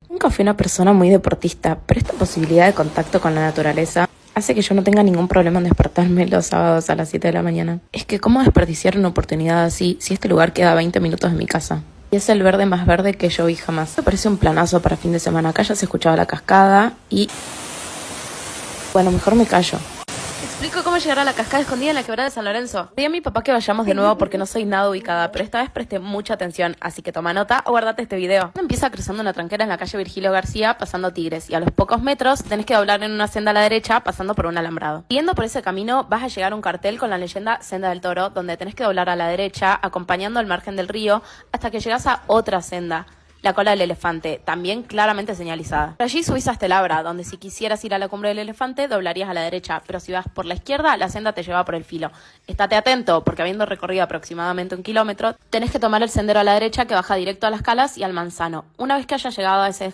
Nunca fui una persona muy deportista, pero esta posibilidad de contacto con la naturaleza hace que yo no tenga ningún problema en despertarme los sábados a las 7 de la mañana. Es que cómo desperdiciar una oportunidad así si este lugar queda a 20 minutos de mi casa. Y es el verde más verde que yo vi jamás. Me parece un planazo para fin de semana. Acá ya se escuchaba la cascada y... bueno, mejor me callo. Explico cómo llegar a la cascada escondida en la quebrada de San Lorenzo. Pedí a mi papá que vayamos de nuevo porque no soy nada ubicada, pero esta vez presté mucha atención, así que toma nota o guardate este video. Empieza cruzando una tranquera en la calle Virgilio García, pasando Tigres, y a los pocos metros tenés que doblar en una senda a la derecha, pasando por un alambrado. Siguiendo por ese camino vas a llegar a un cartel con la leyenda Senda del Toro, donde tenés que doblar a la derecha, acompañando el margen del río, hasta que llegas a otra senda, la cola del elefante, también claramente señalizada. Por allí subís hasta el Abra, donde si quisieras ir a la cumbre del elefante, doblarías a la derecha, pero si vas por la izquierda, la senda te lleva por el filo. Estate atento, porque habiendo recorrido aproximadamente 1 kilómetro, tenés que tomar el sendero a la derecha que baja directo a las Calas y al Manzano. Una vez que hayas llegado a ese